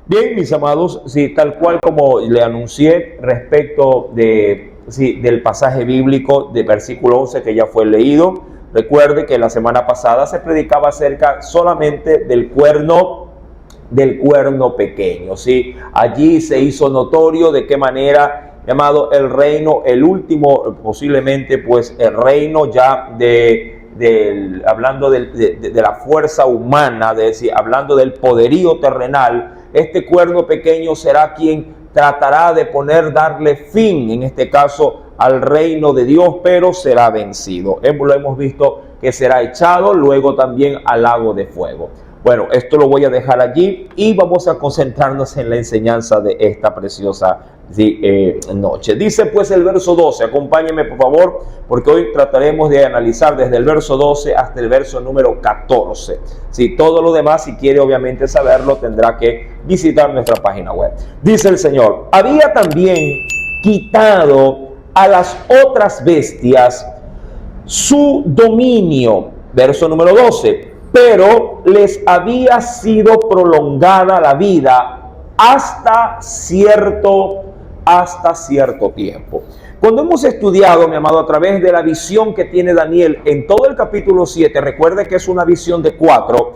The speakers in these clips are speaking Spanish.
Bien, mis amados, sí, tal cual como le anuncié respecto del pasaje bíblico de versículo 11 que ya fue leído. Recuerde que la semana pasada se predicaba acerca solamente del cuerno pequeño, ¿sí? Allí se hizo notorio de qué manera, llamado el reino, el último, posiblemente, pues el reino ya hablando de la fuerza humana, hablando del poderío terrenal. Este cuerno pequeño será quien tratará de darle fin, en este caso, al reino de Dios, pero será vencido. Lo hemos visto que será echado luego también al lago de fuego. Bueno, esto lo voy a dejar allí y vamos a concentrarnos en la enseñanza de esta preciosa noche. Dice pues el verso 12, acompáñenme por favor, porque hoy trataremos de analizar desde el verso 12 hasta el verso número 14. Todo lo demás, si quiere obviamente saberlo, tendrá que visitar nuestra página web. Dice el Señor: había también quitado a las otras bestias su dominio. Verso número 12. Pero les había sido prolongada la vida hasta cierto tiempo. Cuando hemos estudiado, mi amado, a través de la visión que tiene Daniel en todo el capítulo 7, recuerde que es una visión de 4,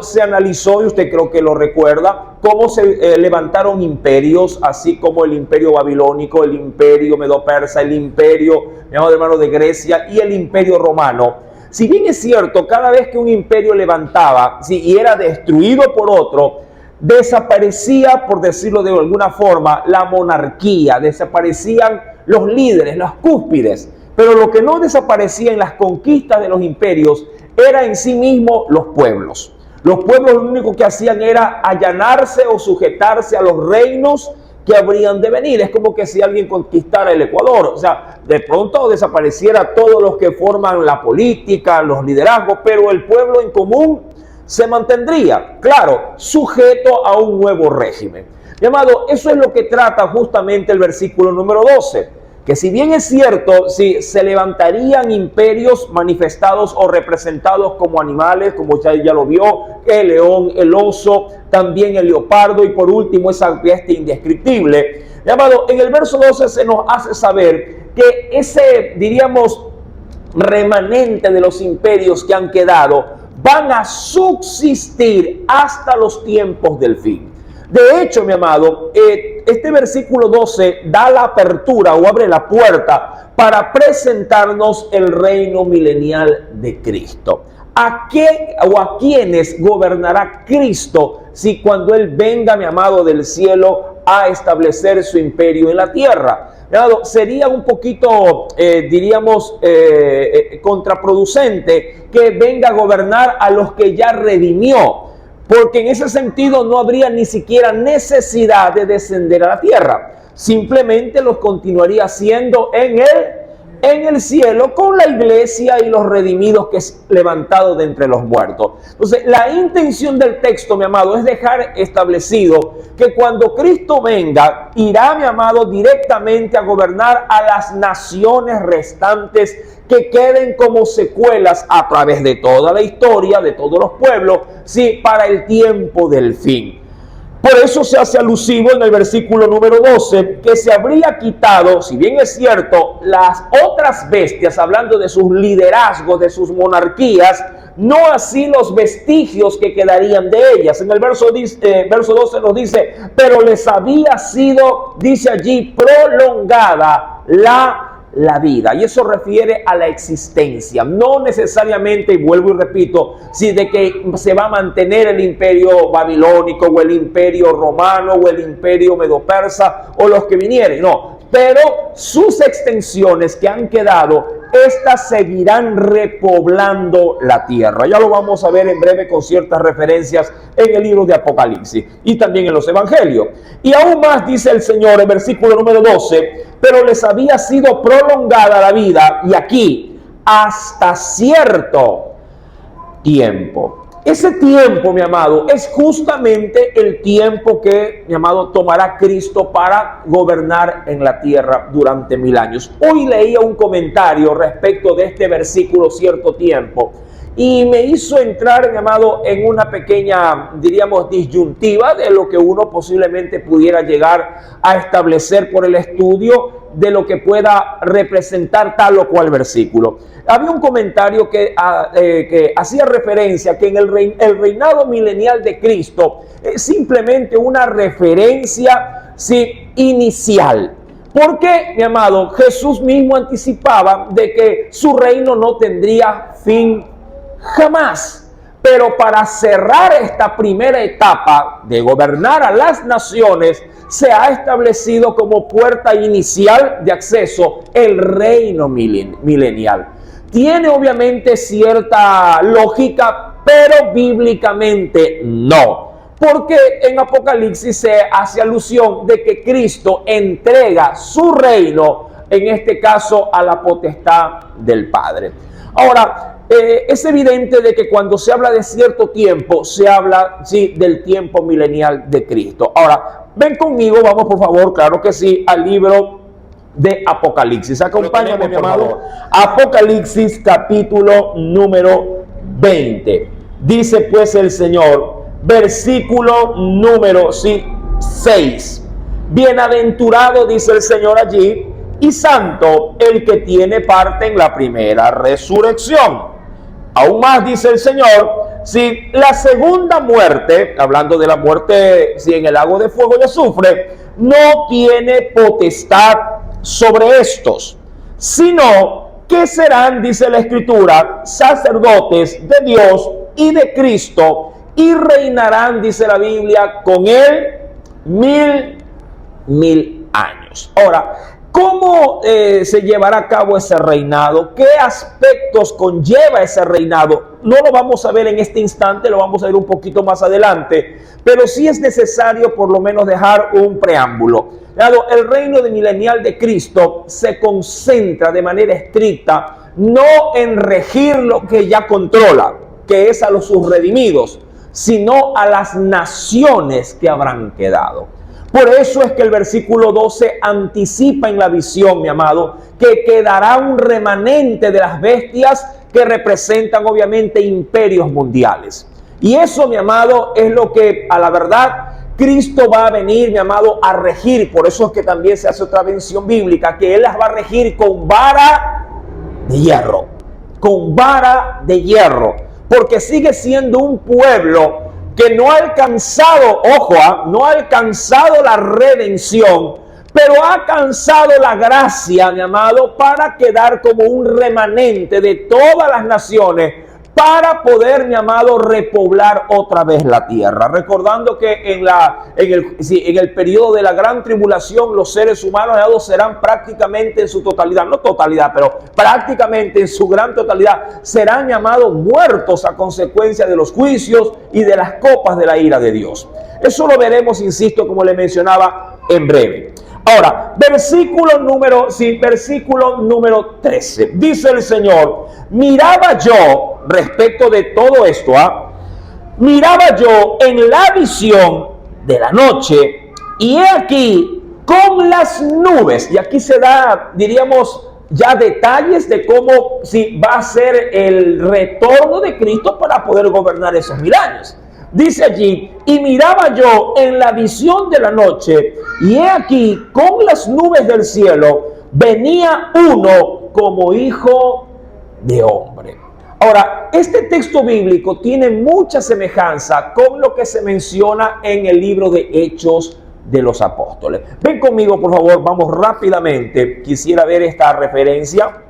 se analizó, y usted creo que lo recuerda, cómo se levantaron imperios, así como el imperio babilónico, el imperio medo-persa, el imperio, mi amado hermano, de Grecia y el imperio romano. Si bien es cierto, cada vez que un imperio levantaba y era destruido por otro, desaparecía, por decirlo de alguna forma, la monarquía, desaparecían los líderes, las cúspides. Pero lo que no desaparecía en las conquistas de los imperios era en sí mismo los pueblos. Los pueblos lo único que hacían era allanarse o sujetarse a los reinos que habrían de venir. Es como que si alguien conquistara el Ecuador, o sea, de pronto desapareciera todos los que forman la política, los liderazgos, pero el pueblo en común se mantendría, claro, sujeto a un nuevo régimen. Llamado, eso es lo que trata justamente el versículo número 12, que si bien es cierto, si se levantarían imperios manifestados o representados como animales, como ya lo vio, el león, el oso, también el leopardo y por último esa bestia indescriptible. Llamado, en el verso 12 se nos hace saber que ese, diríamos, remanente de los imperios que han quedado van a subsistir hasta los tiempos del fin. De hecho, mi amado, este versículo 12 da la apertura o abre la puerta para presentarnos el reino milenial de Cristo. ¿A qué o a quiénes gobernará Cristo si cuando Él venga, mi amado, del cielo a establecer su imperio en la tierra? Sería un poquito, diríamos, contraproducente que venga a gobernar a los que ya redimió, porque en ese sentido no habría ni siquiera necesidad de descender a la tierra. Simplemente los continuaría haciendo en el cielo con la iglesia y los redimidos que es levantado de entre los muertos. Entonces, la intención del texto, mi amado, es dejar establecido que cuando Cristo venga, irá, mi amado, directamente a gobernar a las naciones restantes que queden como secuelas a través de toda la historia, de todos los pueblos, sí, para el tiempo del fin. Por eso se hace alusivo en el versículo número 12 que se habría quitado, si bien es cierto, las otras bestias, hablando de sus liderazgos, de sus monarquías, no así los vestigios que quedarían de ellas. En el verso 12 nos dice, pero les había sido, dice allí, prolongada la vida, y eso refiere a la existencia, no necesariamente, y vuelvo y repito, si de que se va a mantener el imperio babilónico o el imperio romano o el imperio medo-persa o los que vinieren, no, pero sus extensiones que han quedado, estas seguirán repoblando la tierra. Ya lo vamos a ver en breve con ciertas referencias en el libro de Apocalipsis y también en los evangelios. Y aún más dice el Señor en versículo número 12, pero les había sido prolongada la vida, y aquí, hasta cierto tiempo. Ese tiempo, mi amado, es justamente el tiempo que, mi amado, tomará Cristo para gobernar en la tierra durante 1000 años. Hoy leía un comentario respecto de este versículo, cierto tiempo, y me hizo entrar, mi amado, en una pequeña, diríamos, disyuntiva de lo que uno posiblemente pudiera llegar a establecer por el estudio de lo que pueda representar tal o cual versículo. Había un comentario que hacía referencia que en el reinado milenial de Cristo es simplemente una referencia, sí, inicial. Porque, mi amado, Jesús mismo anticipaba de que su reino no tendría fin jamás. Pero para cerrar esta primera etapa de gobernar a las naciones, se ha establecido como puerta inicial de acceso el reino milenial. Tiene obviamente cierta lógica, pero bíblicamente no. Porque en Apocalipsis se hace alusión de que Cristo entrega su reino, en este caso a la potestad del Padre. Ahora, es evidente de que cuando se habla de cierto tiempo, se habla, sí, del tiempo milenial de Cristo. Ahora, ven conmigo, vamos por favor, claro que sí, al libro de Apocalipsis. Acompáñame, mi amado. Apocalipsis capítulo número 20. Dice pues el Señor, versículo número 6. Bienaventurado, dice el Señor allí, y santo el que tiene parte en la primera resurrección. Aún más dice el Señor, si la segunda muerte, hablando de la muerte si en el lago de fuego y azufre, no tiene potestad sobre estos, sino que serán, dice la Escritura, sacerdotes de Dios y de Cristo, y reinarán, dice la Biblia, con él 1000 años. Ahora, ¿cómo se llevará a cabo ese reinado? ¿Qué aspectos conlleva ese reinado? No lo vamos a ver en este instante, lo vamos a ver un poquito más adelante, pero sí es necesario por lo menos dejar un preámbulo. El reino milenial de Cristo se concentra de manera estricta no en regir lo que ya controla, que es a los sus redimidos, sino a las naciones que habrán quedado. Por eso es que el versículo 12 anticipa en la visión, mi amado, que quedará un remanente de las bestias que representan obviamente imperios mundiales. Y eso, mi amado, es lo que a la verdad Cristo va a venir, mi amado, a regir. Por eso es que también se hace otra mención bíblica, que Él las va a regir con vara de hierro. Con vara de hierro. Porque sigue siendo un pueblo que no ha alcanzado, ojo, no ha alcanzado la redención, pero ha alcanzado la gracia, mi amado, para quedar como un remanente de todas las naciones, para poder, mi amado, repoblar otra vez la tierra. Recordando que en el periodo de la gran tribulación, los seres humanos serán prácticamente en su totalidad, no totalidad, pero prácticamente en su gran totalidad, serán llamados muertos a consecuencia de los juicios y de las copas de la ira de Dios. Eso lo veremos, insisto, como le mencionaba, en breve. Ahora, versículo número 13. Dice el Señor, miraba yo, respecto de todo esto, miraba yo en la visión de la noche, y he aquí con las nubes, y aquí se da, diríamos, ya detalles de cómo va a ser el retorno de Cristo para poder gobernar esos 1000 años. Dice allí, y miraba yo en la visión de la noche, y he aquí, con las nubes del cielo, venía uno como hijo de hombre. Ahora, este texto bíblico tiene mucha semejanza con lo que se menciona en el libro de Hechos de los Apóstoles. Ven conmigo, por favor, vamos rápidamente. Quisiera ver esta referencia.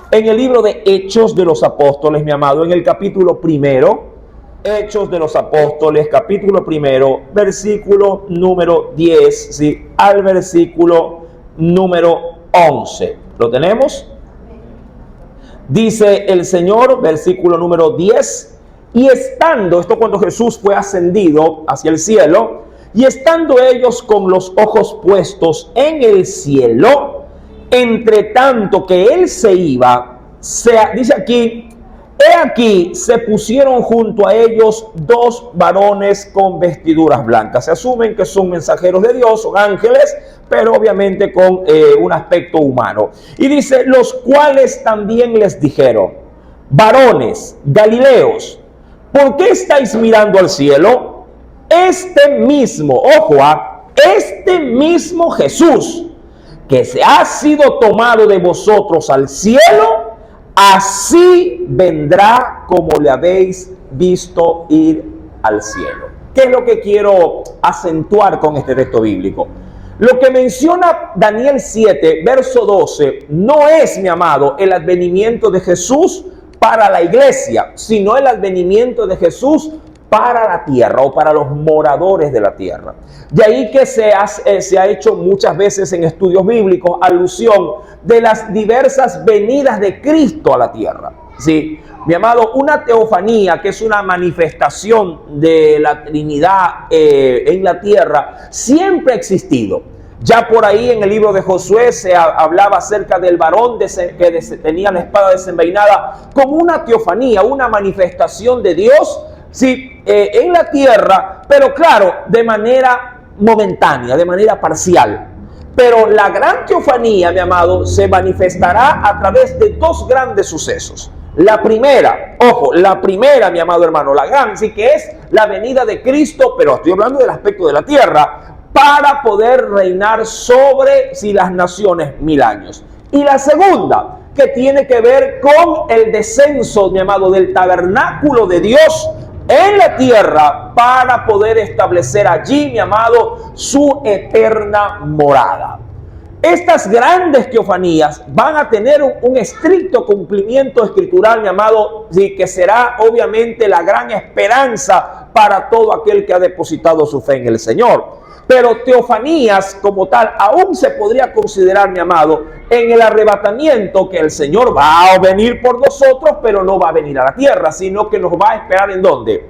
En el libro de Hechos de los Apóstoles, mi amado, en el capítulo 1, Hechos de los Apóstoles, capítulo 1, versículo número 10, ¿sí?, al versículo número 11. ¿Lo tenemos? Dice el Señor, versículo número 10, y estando, esto cuando Jesús fue ascendido hacia el cielo, y estando ellos con los ojos puestos en el cielo, entre tanto que Él se iba, dice aquí, he aquí, se pusieron junto a ellos 2 varones con vestiduras blancas. Se asumen que son mensajeros de Dios, son ángeles, pero obviamente con un aspecto humano. Y dice, los cuales también les dijeron, varones Galileos, ¿por qué estáis mirando al cielo? Este mismo, este mismo Jesús, que se ha sido tomado de vosotros al cielo, así vendrá como le habéis visto ir al cielo. ¿Qué es lo que quiero acentuar con este texto bíblico? Lo que menciona Daniel 7, verso 12, no es, mi amado, el advenimiento de Jesús para la iglesia, sino el advenimiento de Jesús para la tierra o para los moradores de la tierra. De ahí que se ha hecho muchas veces en estudios bíblicos alusión de las diversas venidas de Cristo a la tierra. ¿Sí? Mi amado, una teofanía, que es una manifestación de la Trinidad en la tierra, siempre ha existido. Ya por ahí en el libro de Josué se hablaba acerca del varón que tenía la espada desenvainada como una teofanía, una manifestación de Dios, sí, en la tierra, pero claro, de manera momentánea, de manera parcial. Pero la gran teofanía, mi amado, se manifestará a través de dos grandes sucesos. La primera, mi amado hermano, la gran, sí, que es la venida de Cristo, pero estoy hablando del aspecto de la tierra, para poder reinar sobre las naciones 1000 años. Y la segunda, que tiene que ver con el descenso, mi amado, del tabernáculo de Dios en la tierra para poder establecer allí, mi amado, su eterna morada. Estas grandes teofanías van a tener un estricto cumplimiento escritural, mi amado, sí, que será obviamente la gran esperanza para todo aquel que ha depositado su fe en el Señor. Pero teofanías como tal aún se podría considerar, mi amado, en el arrebatamiento, que el Señor va a venir por nosotros, pero no va a venir a la tierra, sino que nos va a esperar ¿en dónde?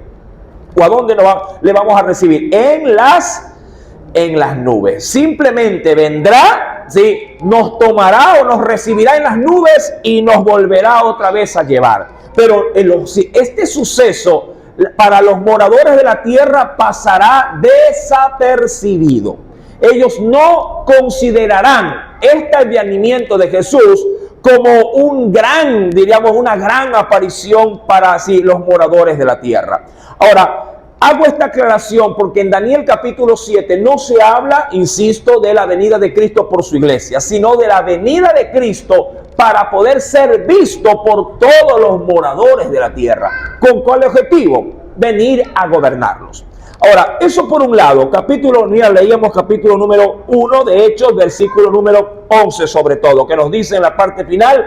¿O a dónde le vamos a recibir? En las nubes. Simplemente vendrá, ¿sí? Nos tomará o nos recibirá en las nubes y nos volverá otra vez a llevar. Pero este suceso para los moradores de la tierra pasará desapercibido. Ellos no considerarán este advenimiento de Jesús como una gran aparición para los moradores de la tierra. Ahora, hago esta aclaración porque en Daniel capítulo 7 no se habla, insisto, de la venida de Cristo por su iglesia, sino de la venida de Cristo para poder ser visto por todos los moradores de la tierra. ¿Con cuál objetivo? Venir a gobernarlos. Ahora, eso por un lado, leíamos capítulo número 1 de Hechos, versículo número 11 sobre todo, que nos dice en la parte final: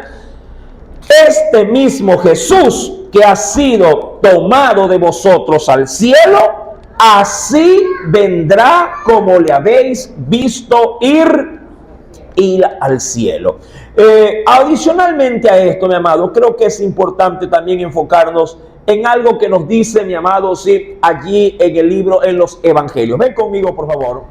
este mismo Jesús que ha sido tomado de vosotros al cielo, así vendrá como le habéis visto ir al cielo. Adicionalmente a esto, mi amado, creo que es importante también enfocarnos en algo que nos dice, mi amado, sí, allí en el libro, en los evangelios. Ven conmigo, por favor.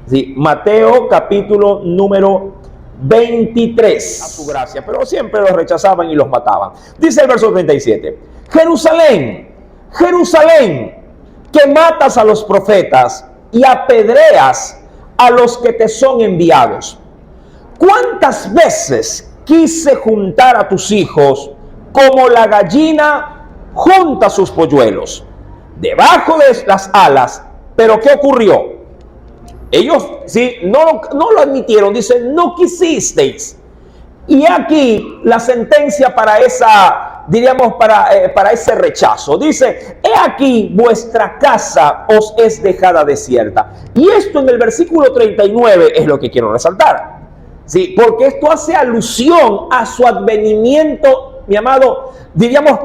Sí, Mateo capítulo número 23. A su gracia, pero siempre los rechazaban y los mataban. Dice el verso 37. Jerusalén, Jerusalén, que matas a los profetas y apedreas a los que te son enviados. ¿Cuántas veces quise juntar a tus hijos como la gallina junta sus polluelos debajo de las alas? Pero ¿qué ocurrió? Ellos no lo admitieron, dicen, no quisisteis. Y aquí la sentencia para para ese rechazo. Dice, he aquí vuestra casa os es dejada desierta. Y esto en el versículo 39 es lo que quiero resaltar. Sí, porque esto hace alusión a su advenimiento, mi amado,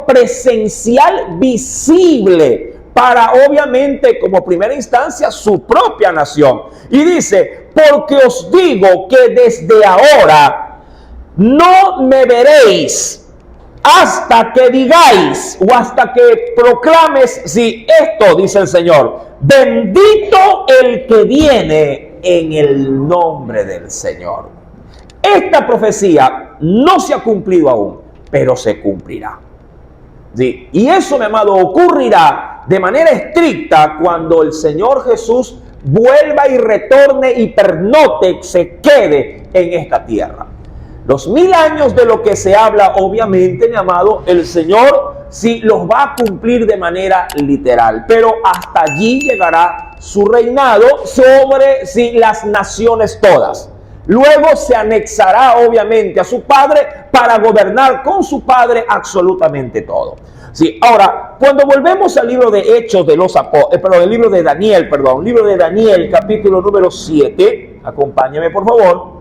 presencial, visible, para obviamente como primera instancia su propia nación. Y dice, porque os digo que desde ahora no me veréis hasta que digáis o hasta que proclames, esto dice el Señor, bendito el que viene en el nombre del Señor. Esta profecía no se ha cumplido aún, pero se cumplirá. ¿Sí? Y eso, mi amado, ocurrirá de manera estricta cuando el Señor Jesús vuelva y retorne y pernote, se quede en esta tierra. Los 1000 años de lo que se habla, obviamente, mi amado, el Señor sí los va a cumplir de manera literal, pero hasta allí llegará su reinado sobre las naciones todas. Luego se anexará obviamente a su padre para gobernar con su padre absolutamente todo. Sí, ahora, cuando volvemos al libro de Hechos de los Apóstoles, el libro de Daniel, capítulo número 7, acompáñame por favor.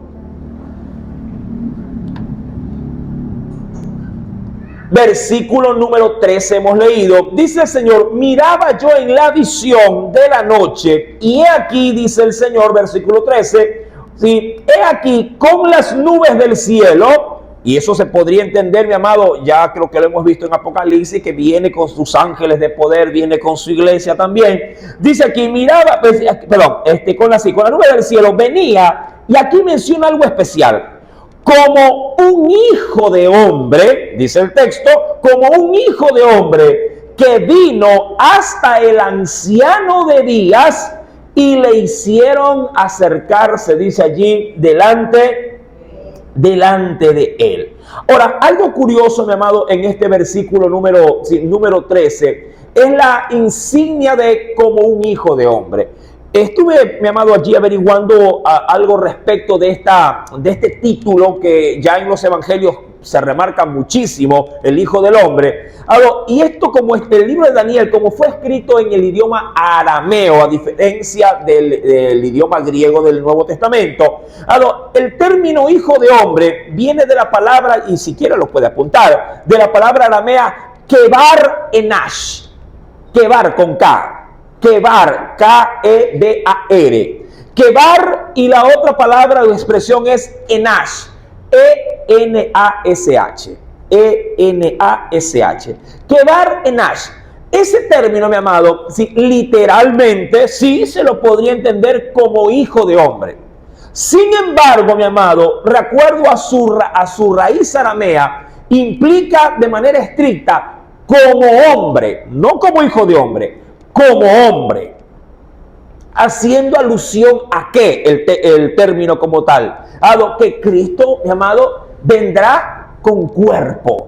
Versículo número 13 hemos leído, dice el Señor, miraba yo en la visión de la noche, y he aquí, dice el Señor, versículo 13, ¿sí? He aquí con las nubes del cielo, y eso se podría entender, mi amado, ya creo que lo hemos visto en Apocalipsis, que viene con sus ángeles de poder, viene con su iglesia también. Dice aquí, miraba, con las nubes del cielo venía, y aquí menciona algo especial. Como un hijo de hombre, dice el texto, como un hijo de hombre que vino hasta el anciano de días y le hicieron acercarse, dice allí, delante de él. Ahora, algo curioso, mi amado, en este versículo número 13, es la insignia de como un hijo de hombre. Estuve, mi amado, allí averiguando algo respecto de este título que ya en los evangelios se remarca muchísimo, el Hijo del Hombre. Y esto, como el libro de Daniel, como fue escrito en el idioma arameo, a diferencia del idioma griego del Nuevo Testamento, el término Hijo de Hombre viene de la palabra, y siquiera lo puede apuntar, de la palabra aramea Kebar Enash, Kebar con K. Kebar, K-E-B-A-R. Kebar, y la otra palabra o expresión es Enash, E-N-A-S-H. E-N-A-S-H. Kebar Enash. Ese término, mi amado, literalmente sí se lo podría entender como hijo de hombre. Sin embargo, mi amado, de acuerdo a su raíz aramea, implica de manera estricta como hombre, no como hijo de hombre, como hombre, haciendo alusión a qué el término como tal, a lo que Cristo, mi amado, vendrá con cuerpo,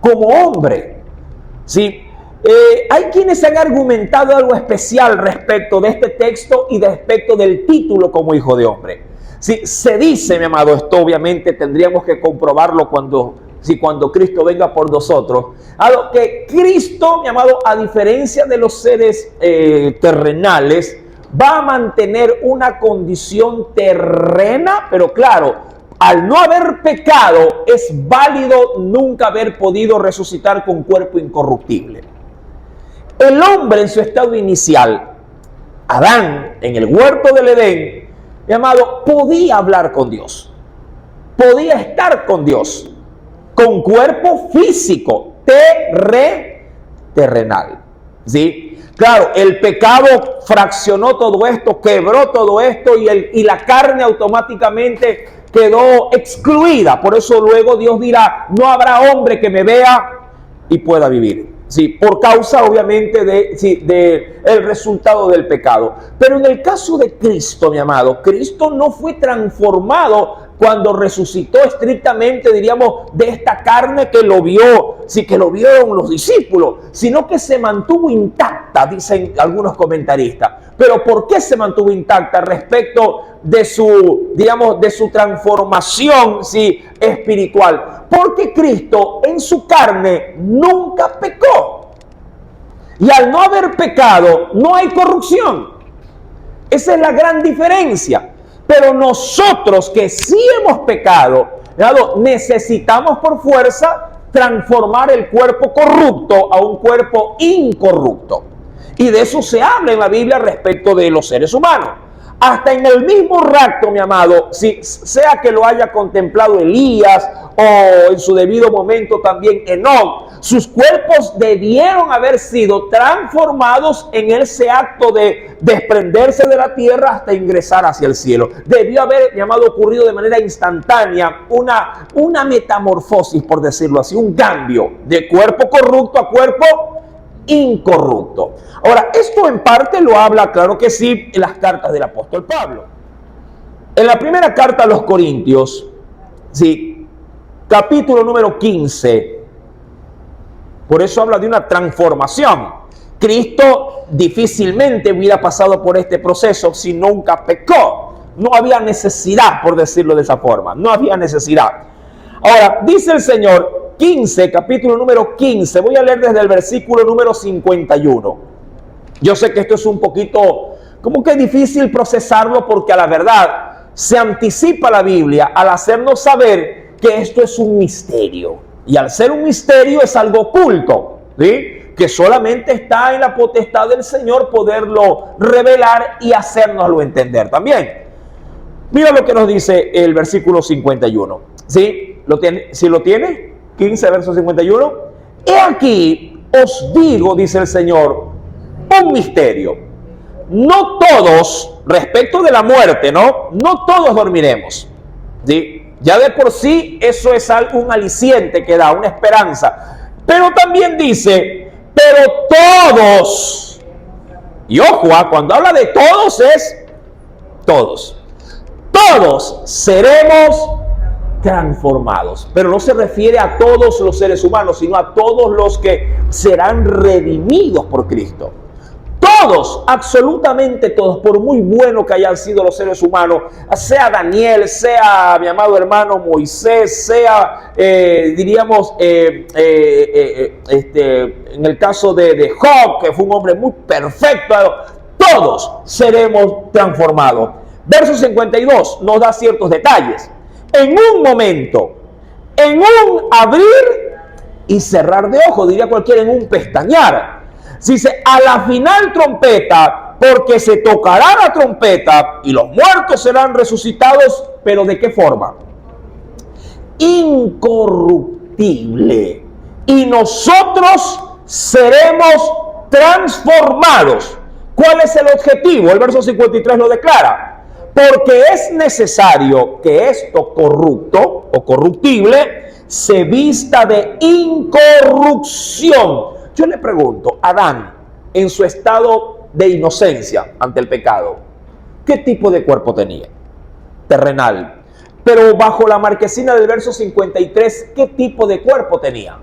como hombre. ¿Sí? Hay quienes han argumentado algo especial respecto de este texto y respecto del título como hijo de hombre. ¿Sí? Se dice, mi amado, esto obviamente tendríamos que comprobarlo cuando Cristo venga por nosotros, a lo que Cristo, mi amado, a diferencia de los seres terrenales, va a mantener una condición terrena, pero claro, al no haber pecado, es válido nunca haber podido resucitar con cuerpo incorruptible. El hombre en su estado inicial, Adán, en el huerto del Edén, mi amado, podía hablar con Dios, podía estar con Dios, con cuerpo físico, terrenal. ¿Sí? Claro, el pecado fraccionó todo esto, quebró todo esto y la carne automáticamente quedó excluida. Por eso luego Dios dirá, no habrá hombre que me vea y pueda vivir. Sí, por causa obviamente de el resultado del pecado. Pero en el caso de Cristo, mi amado, Cristo no fue transformado cuando resucitó estrictamente, diríamos, de esta carne que lo vieron los discípulos, sino que se mantuvo intacta, dicen algunos comentaristas. Pero ¿por qué se mantuvo intacta respecto de su transformación espiritual? Porque Cristo en su carne nunca pecó. Y al no haber pecado, no hay corrupción. Esa es la gran diferencia. Pero nosotros que sí hemos pecado, necesitamos por fuerza transformar el cuerpo corrupto a un cuerpo incorrupto. Y de eso se habla en la Biblia respecto de los seres humanos. Hasta en el mismo rapto, mi amado, sea que lo haya contemplado Elías o en su debido momento también Enoc, sus cuerpos debieron haber sido transformados en ese acto de desprenderse de la tierra hasta ingresar hacia el cielo. Debió haber, mi amado, ocurrido de manera instantánea una metamorfosis, por decirlo así, un cambio de cuerpo corrupto a cuerpo incorrupto. Ahora, esto en parte lo habla, claro que sí, en las cartas del apóstol Pablo. En la primera carta a los Corintios, sí, capítulo número 15. Por eso habla de una transformación. Cristo difícilmente hubiera pasado por este proceso si nunca pecó. No había necesidad, por decirlo de esa forma. No había necesidad. Ahora, dice el Señor, 15, capítulo número 15. Voy a leer desde el versículo número 51. Yo sé que esto es un poquito, como que difícil procesarlo, porque a la verdad se anticipa la Biblia al hacernos saber que esto es un misterio. Y al ser un misterio es algo oculto, ¿sí? Que solamente está en la potestad del Señor poderlo revelar y hacérnoslo entender también. Mira lo que nos dice el versículo 51. ¿Sí? ¿Lo tiene? ¿Sí lo tiene? 15, verso 51. He aquí, os digo, dice el Señor, un misterio. No todos, respecto de la muerte, ¿no? No todos dormiremos. ¿Sí? Ya de por sí eso es un aliciente que da, una esperanza. Pero también dice, pero todos. Y ojo, cuando habla de todos es todos. Todos seremos transformados. Pero no se refiere a todos los seres humanos, sino a todos los que serán redimidos por Cristo. Todos, absolutamente todos, por muy bueno que hayan sido los seres humanos, sea Daniel, sea mi amado hermano Moisés, sea, diríamos, en el caso de Job, que fue un hombre muy perfecto, todos seremos transformados. Verso 52 nos da ciertos detalles. En un momento, en un abrir y cerrar de ojos, diría cualquiera, en un pestañear. Dice, a la final trompeta, porque se tocará la trompeta y los muertos serán resucitados, pero ¿de qué forma? Incorruptible. Y nosotros seremos transformados. ¿Cuál es el objetivo? El verso 53 lo declara. Porque es necesario que esto corrupto o corruptible se vista de incorrupción. Yo le pregunto, Adán, en su estado de inocencia ante el pecado, ¿qué tipo de cuerpo tenía? Terrenal. Pero bajo la marquesina del verso 53, ¿qué tipo de cuerpo tenía?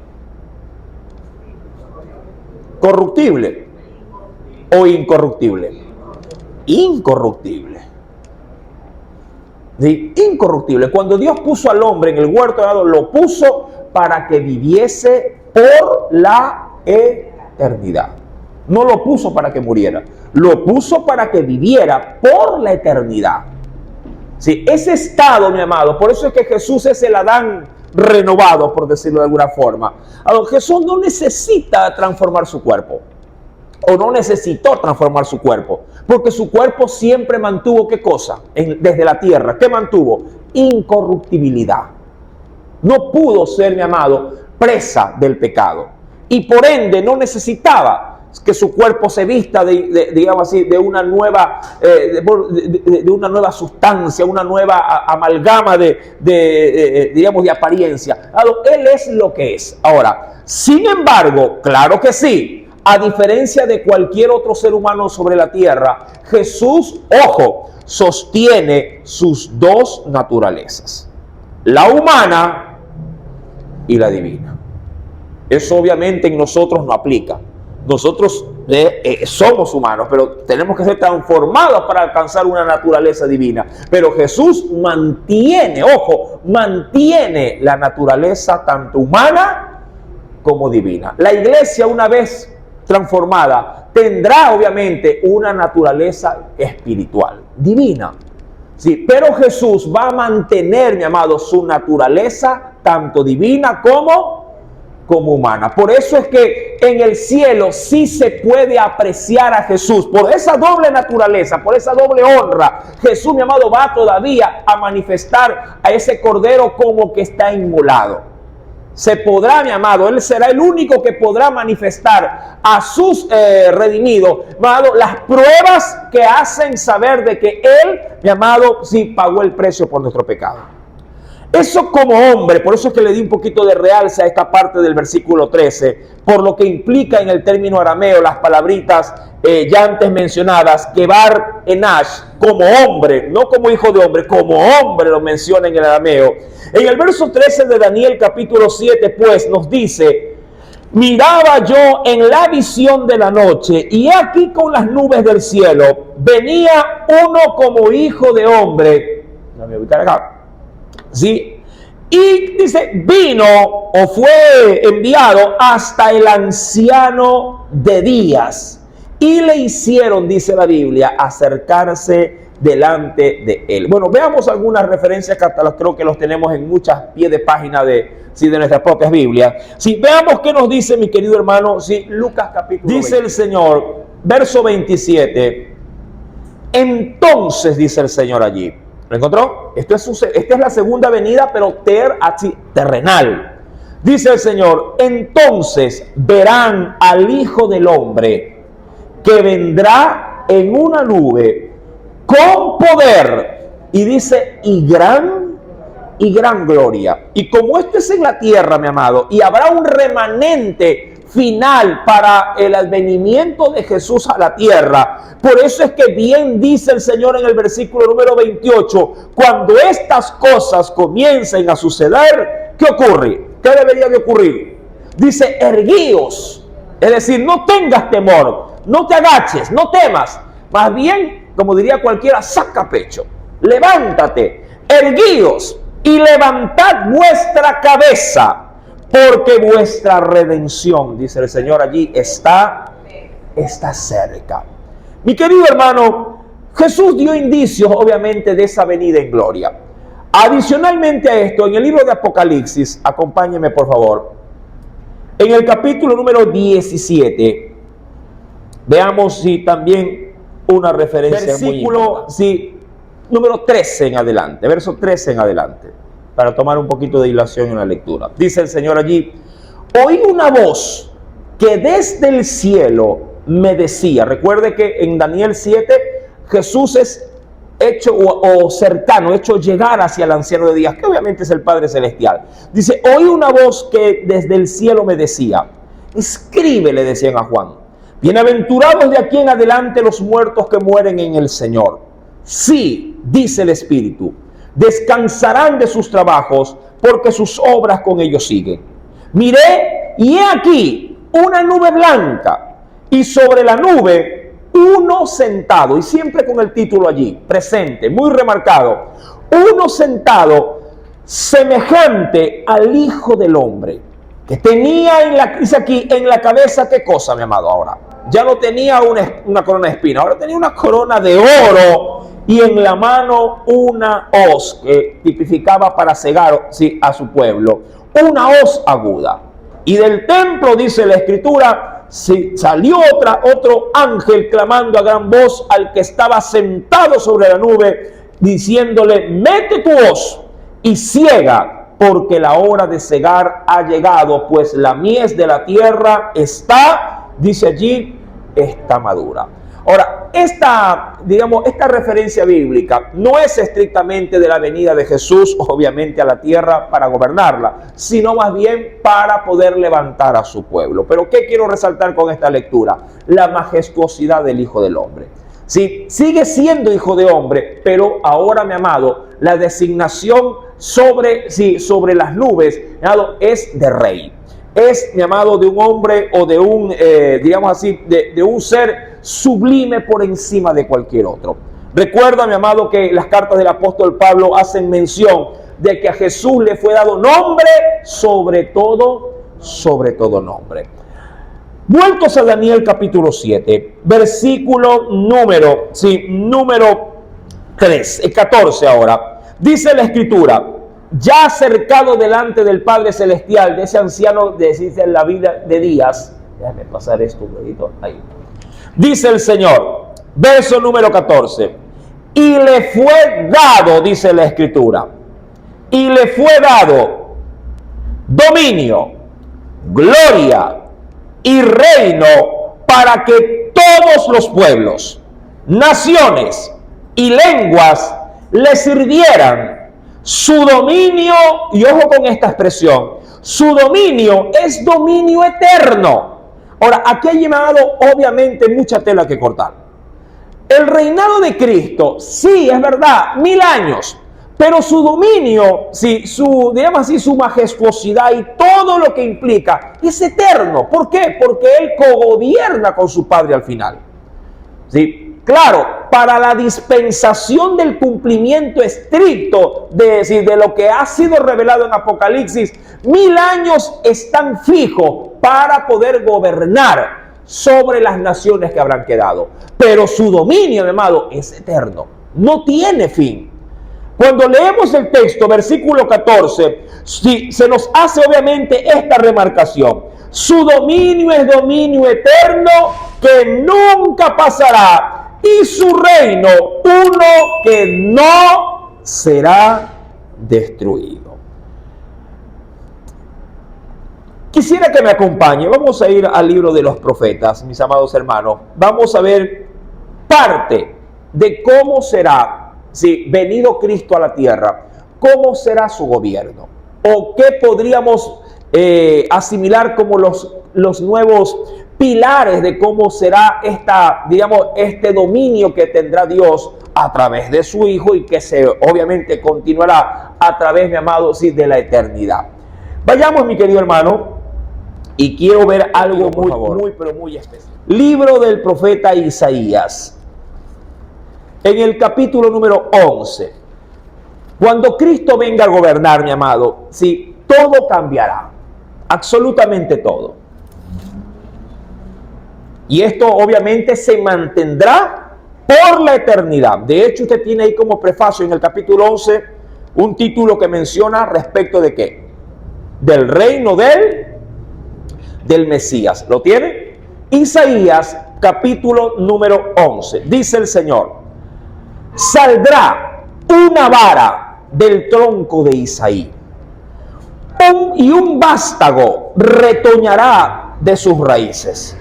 ¿Corruptible o incorruptible? Incorruptible. ¿Sí? Incorruptible. Cuando Dios puso al hombre en el huerto de Adán, lo puso para que viviese por la eternidad. No lo puso para que muriera, lo puso para que viviera por la eternidad. Sí, ese estado, mi amado, por eso es que Jesús es el Adán renovado, por decirlo de alguna forma. Jesús no necesita transformar su cuerpo, o no necesitó transformar su cuerpo, porque su cuerpo siempre mantuvo, ¿qué cosa? Desde la tierra, ¿qué mantuvo? Incorruptibilidad. No pudo ser, mi amado, presa del pecado. Y por ende no necesitaba que su cuerpo se vista digamos así, de una nueva sustancia, una nueva amalgama digamos, de apariencia. Él es lo que es. Ahora, sin embargo, claro que sí, a diferencia de cualquier otro ser humano sobre la tierra, Jesús, ojo, sostiene sus dos naturalezas, la humana y la divina. Eso obviamente en nosotros no aplica. Nosotros somos humanos, pero tenemos que ser transformados para alcanzar una naturaleza divina. Pero Jesús mantiene, ojo, mantiene la naturaleza tanto humana como divina. La iglesia, una vez transformada, tendrá obviamente una naturaleza espiritual, divina. Sí, pero Jesús va a mantener, mi amado, su naturaleza tanto divina como humana. Por eso es que en el cielo sí se puede apreciar a Jesús. Por esa doble naturaleza, por esa doble honra, Jesús, mi amado, va todavía a manifestar a ese cordero como que está inmolado. Se podrá, mi amado, Él será el único que podrá manifestar a sus redimidos, mi amado, las pruebas que hacen saber de que Él, mi amado, sí pagó el precio por nuestro pecado. Eso como hombre, por eso es que le di un poquito de realce a esta parte del versículo 13, por lo que implica en el término arameo las palabritas ya antes mencionadas, Kebar Enash, como hombre, no como hijo de hombre, como hombre lo menciona en el arameo. En el verso 13 de Daniel capítulo 7, pues nos dice: miraba yo en la visión de la noche, y aquí con las nubes del cielo venía uno como hijo de hombre. Déjame ubicar acá. ¿Sí? Y dice, vino o fue enviado hasta el anciano de días. Y le hicieron, dice la Biblia, acercarse delante de él. Bueno, veamos algunas referencias que hasta creo que los tenemos en muchas pies de página de nuestras propias Biblias. Sí, veamos qué nos dice mi querido hermano. Sí, Lucas capítulo 20. Dice el Señor, verso 27. Entonces dice el Señor allí. ¿Lo encontró? Esta es la segunda venida, pero terrenal. Dice el Señor, entonces verán al Hijo del Hombre que vendrá en una nube con poder. Y dice, y gran gloria. Y como esto es en la tierra, mi amado, y habrá un remanente final para el advenimiento de Jesús a la tierra. Por eso es que bien dice el Señor en el versículo número 28, cuando estas cosas comiencen a suceder, ¿qué ocurre? ¿Qué debería de ocurrir? Dice, erguíos, es decir, no tengas temor, no te agaches, no temas, más bien, como diría cualquiera, saca pecho, levántate, erguíos y levantad vuestra cabeza, porque vuestra redención, dice el Señor allí, está cerca. Mi querido hermano, Jesús dio indicios obviamente de esa venida en gloria. Adicionalmente a esto, en el libro de Apocalipsis, acompáñeme por favor, en el capítulo número 17, veamos si también una referencia versículo, sí, número 13 en adelante, verso 13 en adelante, para tomar un poquito de dilación en la lectura. Dice el Señor allí, oí una voz que desde el cielo me decía. Recuerde que en Daniel 7 Jesús es hecho o cercano, hecho llegar hacia el anciano de días, que obviamente es el Padre Celestial. Dice, oí una voz que desde el cielo me decía, escribe, le decían a Juan, bienaventurados de aquí en adelante los muertos que mueren en el Señor. Sí, dice el Espíritu, descansarán de sus trabajos, porque sus obras con ellos siguen. Miré, y he aquí una nube blanca, y sobre la nube uno sentado, y siempre con el título allí, presente, muy remarcado, uno sentado semejante al Hijo del Hombre, que tenía dice aquí, en la cabeza, ¿qué cosa, mi amado? Ahora, ya no tenía una corona de espina, ahora tenía una corona de oro, y en la mano una hoz que tipificaba para cegar, sí, a su pueblo, una hoz aguda. Y del templo, dice la Escritura, salió otro ángel clamando a gran voz al que estaba sentado sobre la nube, diciéndole, mete tu hoz y ciega, porque la hora de cegar ha llegado, pues la mies de la tierra está, dice allí, está madura. Ahora, esta referencia bíblica no es estrictamente de la venida de Jesús, obviamente, a la tierra para gobernarla, sino más bien para poder levantar a su pueblo. Pero ¿qué quiero resaltar con esta lectura? La majestuosidad del Hijo del Hombre. Sí, sigue siendo Hijo de Hombre, pero ahora, mi amado, la designación sobre las nubes, mi amado, es de rey. Es, mi amado, de un hombre o de un, de un ser sublime por encima de cualquier otro. Recuerda, mi amado, que las cartas del apóstol Pablo hacen mención de que a Jesús le fue dado nombre sobre todo nombre. Vueltos a Daniel capítulo 7, versículo número 14 ahora. Dice la Escritura, ya acercado delante del Padre Celestial, de ese anciano de la vida de días. Déjame pasar esto un poquito ahí. Dice el Señor, verso número 14, y le fue dado, dice la Escritura, y le fue dado dominio, gloria y reino para que todos los pueblos, naciones y lenguas le sirvieran. Su dominio, y ojo con esta expresión, su dominio es dominio eterno. Ahora, aquí hay llamado obviamente mucha tela que cortar. El reinado de Cristo, sí, es verdad, 1000 años, pero su dominio, sí, digamos así, su majestuosidad y todo lo que implica es eterno. ¿Por qué? Porque Él cogobierna con su Padre al final. ¿Sí? Claro, para la dispensación del cumplimiento estricto de lo que ha sido revelado en Apocalipsis, 1000 años están fijos para poder gobernar sobre las naciones que habrán quedado. Pero su dominio, mi amado, es eterno, no tiene fin. Cuando leemos el texto, versículo 14, sí, se nos hace obviamente esta remarcación. Su dominio es dominio eterno que nunca pasará, y su reino uno que no será destruido. Quisiera que me acompañe. Vamos a ir al libro de los profetas, mis amados hermanos. Vamos a ver parte de cómo será, si venido Cristo a la tierra, cómo será su gobierno, o qué podríamos asimilar como los nuevos pilares de cómo será este dominio que tendrá Dios a través de su Hijo y que obviamente continuará a través, mi amado, sí, de la eternidad. Vayamos, mi querido hermano, y quiero ver algo muy especial. Libro del profeta Isaías, en el capítulo número 11. Cuando Cristo venga a gobernar, mi amado, sí, todo cambiará, absolutamente todo. Y esto obviamente se mantendrá por la eternidad. De hecho, usted tiene ahí como prefacio en el capítulo 11 un título que menciona respecto de ¿qué? Del reino del Mesías. ¿Lo tiene? Isaías, capítulo número 11. Dice el Señor: saldrá una vara del tronco de Isaí, y un vástago retoñará de sus raíces,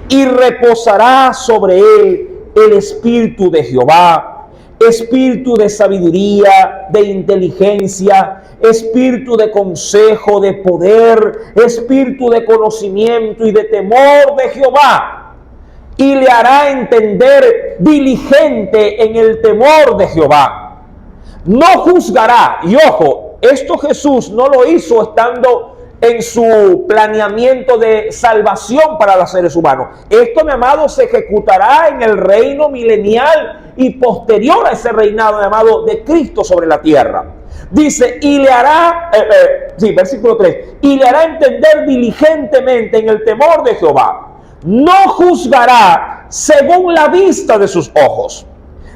y reposará sobre él el espíritu de Jehová, espíritu de sabiduría, de inteligencia, espíritu de consejo, de poder, espíritu de conocimiento y de temor de Jehová. Y le hará entender diligente en el temor de Jehová. No juzgará, y ojo, esto Jesús no lo hizo estando en su planeamiento de salvación para los seres humanos. Esto, mi amado, se ejecutará en el reino milenial y posterior a ese reinado, mi amado, de Cristo sobre la tierra. Dice, y le hará, versículo 3, y le hará entender diligentemente en el temor de Jehová. No juzgará según la vista de sus ojos,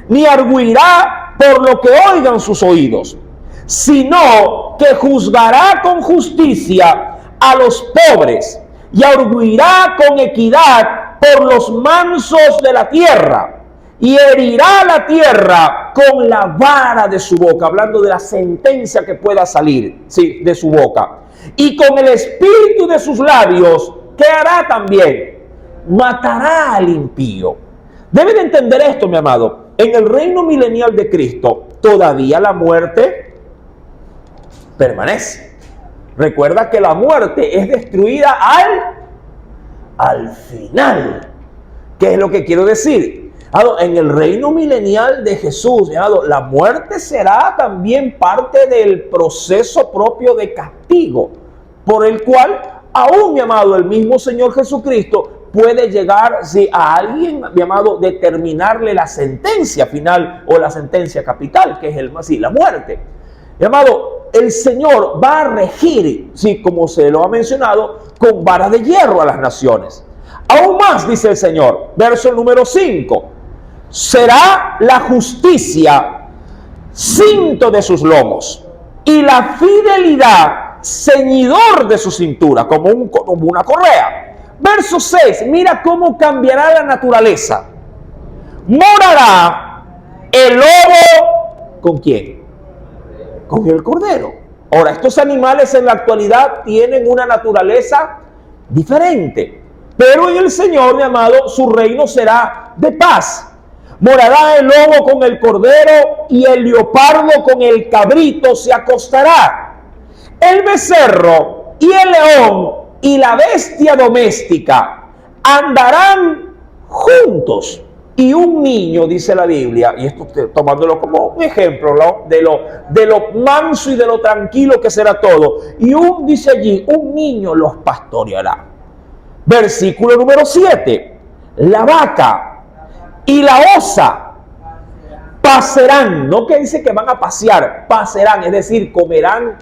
ni arguirá por lo que oigan sus oídos, sino que juzgará con justicia a los pobres y arguirá con equidad por los mansos de la tierra, y herirá la tierra con la vara de su boca, hablando de la sentencia que pueda salir, sí, de su boca, y con el espíritu de sus labios, ¿qué hará también? Matará al impío. Deben entender esto, mi amado. En el reino milenial de Cristo, todavía la muerte permanece. Recuerda que la muerte es destruida al final. ¿Qué es lo que quiero decir? En el reino milenial de Jesús, la muerte será también parte del proceso propio de castigo, por el cual aún, mi amado, el mismo Señor Jesucristo puede llegar, si a alguien, mi amado, determinarle la sentencia final o la sentencia capital, que es la muerte. Mi amado, el Señor va a regir, sí, como se lo ha mencionado, con vara de hierro a las naciones. Aún más, dice el Señor, verso número 5, será la justicia cinto de sus lomos y la fidelidad ceñidor de su cintura, como una correa. Verso 6, mira cómo cambiará la naturaleza. Morará el lobo, ¿con quién? Con el cordero. Ahora, estos animales en la actualidad tienen una naturaleza diferente, pero en el Señor, mi amado, su reino será de paz. Morará el lobo con el cordero, y el leopardo con el cabrito se acostará. El becerro y el león y la bestia doméstica andarán juntos. Y un niño, dice la Biblia, y esto tomándolo como un ejemplo, ¿no? de lo manso y de lo tranquilo que será todo. Y dice allí, un niño los pastoreará. Versículo número 7. La vaca y la osa pasarán, no que dice que van a pasear, pasarán, es decir, comerán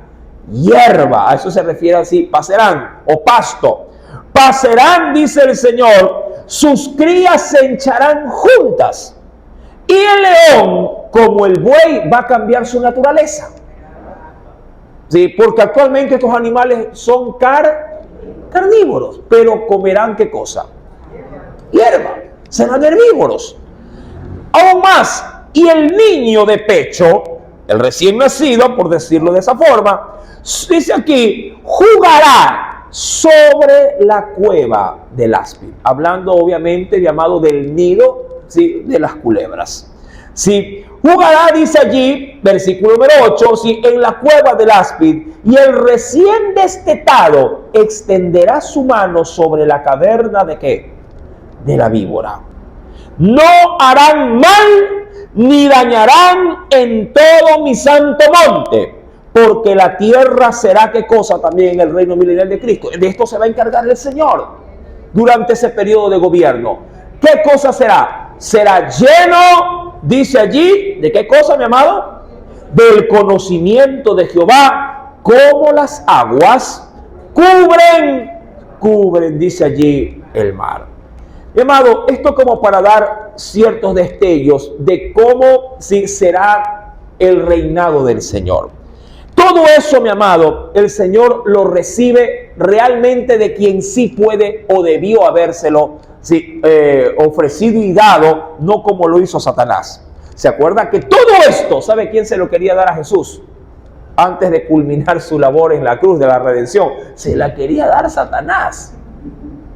hierba, a eso se refiere así, pasarán o pasto. Pasarán, dice el Señor, sus crías se hincharán juntas. Y el león, como el buey, va a cambiar su naturaleza. Sí, porque actualmente estos animales son carnívoros, pero comerán ¿qué cosa? Hierba, serán herbívoros. Aún más, y el niño de pecho, el recién nacido, por decirlo de esa forma, dice aquí, jugará sobre la cueva del áspid, hablando obviamente, llamado del nido, ¿sí?, de las culebras. ¿Sí? Jugará, dice allí, versículo número 8, ¿sí?, en la cueva del áspid, y el recién destetado extenderá su mano sobre la caverna de ¿qué? De la víbora. No harán mal ni dañarán en todo mi santo monte, porque la tierra será ¿qué cosa? También el reino milenial de Cristo. De esto se va a encargar el Señor durante ese periodo de gobierno. ¿Qué cosa será? Será lleno, dice allí, ¿de qué cosa, mi amado? Del conocimiento de Jehová, como las aguas cubren, dice allí, el mar. Mi amado, esto como para dar ciertos destellos de cómo sí será el reinado del Señor. Todo eso, mi amado, el Señor lo recibe realmente de quien sí puede o debió habérselo ofrecido y dado, no como lo hizo Satanás. ¿Se acuerda que todo esto, sabe quién se lo quería dar a Jesús? Antes de culminar su labor en la cruz de la redención, se la quería dar Satanás.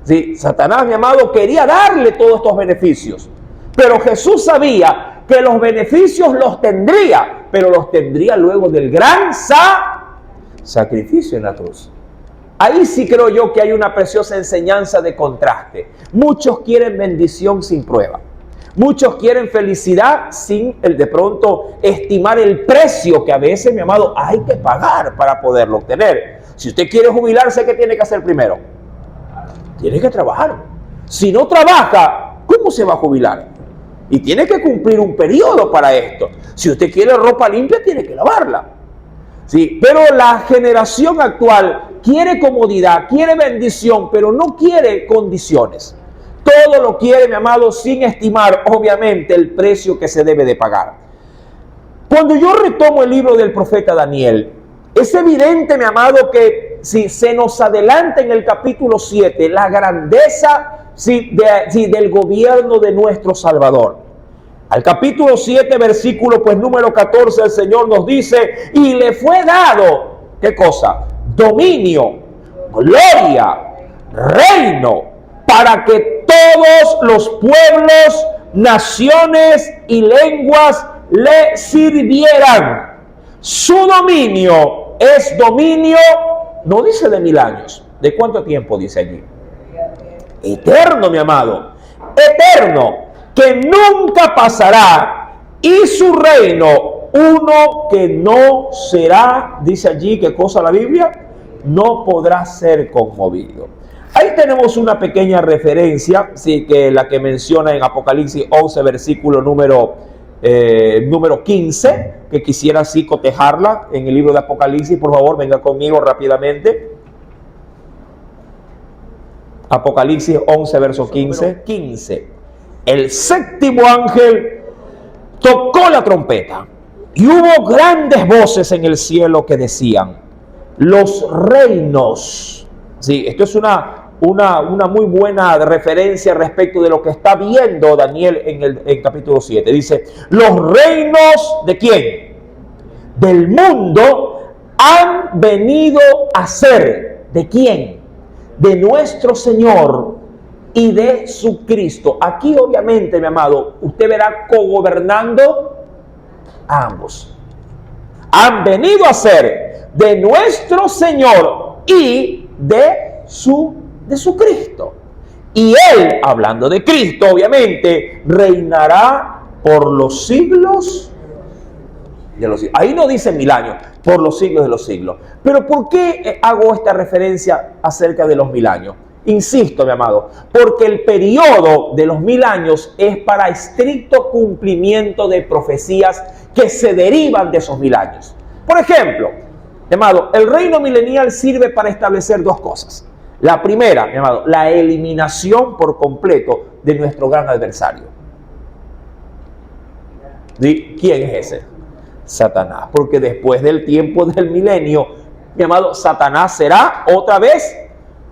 Sí, Satanás, mi amado, quería darle todos estos beneficios, pero Jesús sabía que los beneficios los tendría, pero los tendría luego del gran sacrificio en la cruz. Ahí sí creo yo que hay una preciosa enseñanza de contraste. Muchos quieren bendición sin prueba. Muchos quieren felicidad sin de pronto estimar el precio que a veces, mi amado, hay que pagar para poderlo obtener. Si usted quiere jubilarse, ¿qué tiene que hacer primero? Tiene que trabajar. Si no trabaja, ¿cómo se va a jubilar? Y tiene que cumplir un periodo para esto. Si usted quiere ropa limpia, tiene que lavarla. Sí, pero la generación actual quiere comodidad, quiere bendición, pero no quiere condiciones. Todo lo quiere, mi amado, sin estimar, obviamente, el precio que se debe de pagar. Cuando yo retomo el libro del profeta Daniel, es evidente, mi amado, que si se nos adelanta en el capítulo 7 la grandeza del gobierno de nuestro Salvador. Al capítulo 7, versículo número 14, el Señor nos dice, y le fue dado, ¿qué cosa? Dominio, gloria, reino, para que todos los pueblos, naciones y lenguas le sirvieran. Su dominio es dominio, no dice de 1000 años. ¿De cuánto tiempo dice allí? Eterno, mi amado. Eterno, que nunca pasará. Y su reino, uno que no será, dice allí, ¿qué cosa la Biblia? No podrá ser conmovido. Ahí tenemos una pequeña referencia, sí, que la que menciona en Apocalipsis 11, versículo número 15, que quisiera así cotejarla en el libro de Apocalipsis. Por favor, venga conmigo rápidamente. Apocalipsis 11, verso 15. El séptimo ángel tocó la trompeta y hubo grandes voces en el cielo que decían, los reinos. Sí, esto es una muy buena referencia respecto de lo que está viendo Daniel en el capítulo 7. Dice, los reinos ¿de quién? Del mundo han venido a ser. ¿De quién? De nuestro Señor y de su Cristo. Aquí obviamente, mi amado, usted verá cogobernando a ambos. Han venido a ser de nuestro Señor y de su Cristo. Y Él, hablando de Cristo, obviamente, reinará por los siglos de los siglos. Ahí no dice 1000 años, por los siglos de los siglos. Pero ¿por qué hago esta referencia acerca de los 1000 años? Insisto, mi amado, porque el periodo de los 1000 años es para estricto cumplimiento de profecías que se derivan de esos 1000 años. Por ejemplo, mi amado, el reino milenial sirve para establecer dos cosas. La primera, mi amado, la eliminación por completo de nuestro gran adversario. ¿Quién es ese? Satanás. Porque después del tiempo del milenio, mi amado, Satanás será otra vez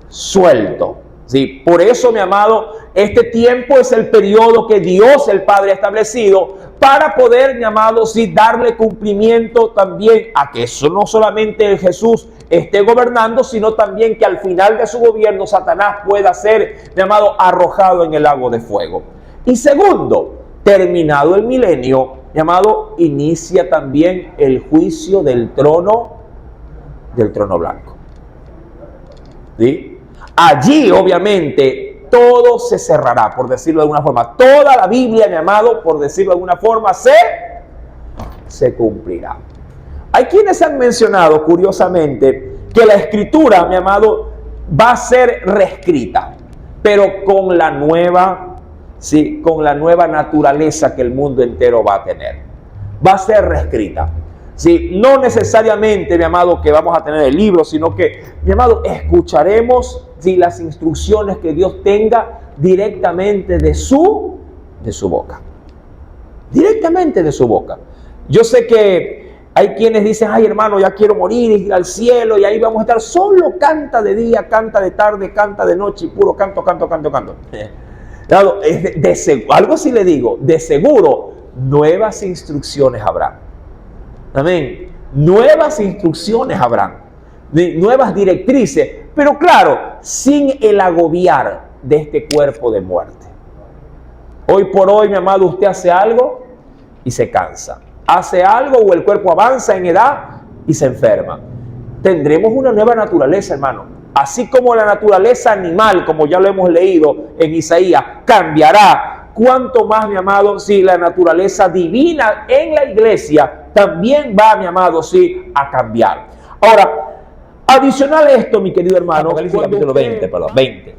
suelto. ¿Sí? Por eso, mi amado, este tiempo es el periodo que Dios el Padre ha establecido para poder, mi amado, sí, darle cumplimiento también a que eso no solamente Jesús esté gobernando, sino también que al final de su gobierno Satanás pueda ser, mi amado, arrojado en el lago de fuego. Y segundo, terminado el milenio, mi amado, inicia también el juicio del trono blanco. ¿Sí? Allí, obviamente, todo se cerrará, por decirlo de alguna forma. Toda la Biblia, mi amado, por decirlo de alguna forma, se cumplirá. Hay quienes han mencionado, curiosamente, que la Escritura, mi amado, va a ser reescrita, pero con la nueva, sí, con la nueva naturaleza que el mundo entero va a tener. Va a ser reescrita. Sí, no necesariamente, mi amado, que vamos a tener el libro, sino que, mi amado, escucharemos las instrucciones que Dios tenga directamente de su boca. Directamente de su boca. Yo sé que hay quienes dicen, ay hermano, ya quiero morir, ir al cielo, y ahí vamos a estar. Solo canta de día, canta de tarde, canta de noche, y puro canto. Algo sí le digo, de seguro, nuevas instrucciones habrá. Amén. Nuevas instrucciones habrán, nuevas directrices, pero claro, sin el agobiar de este cuerpo de muerte. Hoy por hoy, mi amado, usted hace algo y se cansa. Hace algo o el cuerpo avanza en edad y se enferma. Tendremos una nueva naturaleza, hermano. Así como la naturaleza animal, como ya lo hemos leído en Isaías, cambiará. Cuanto más, mi amado, si la naturaleza divina en la iglesia también va, mi amado, sí, a cambiar. Ahora, adicional a esto, mi querido hermano, Apocalipsis capítulo 20, perdón, 20.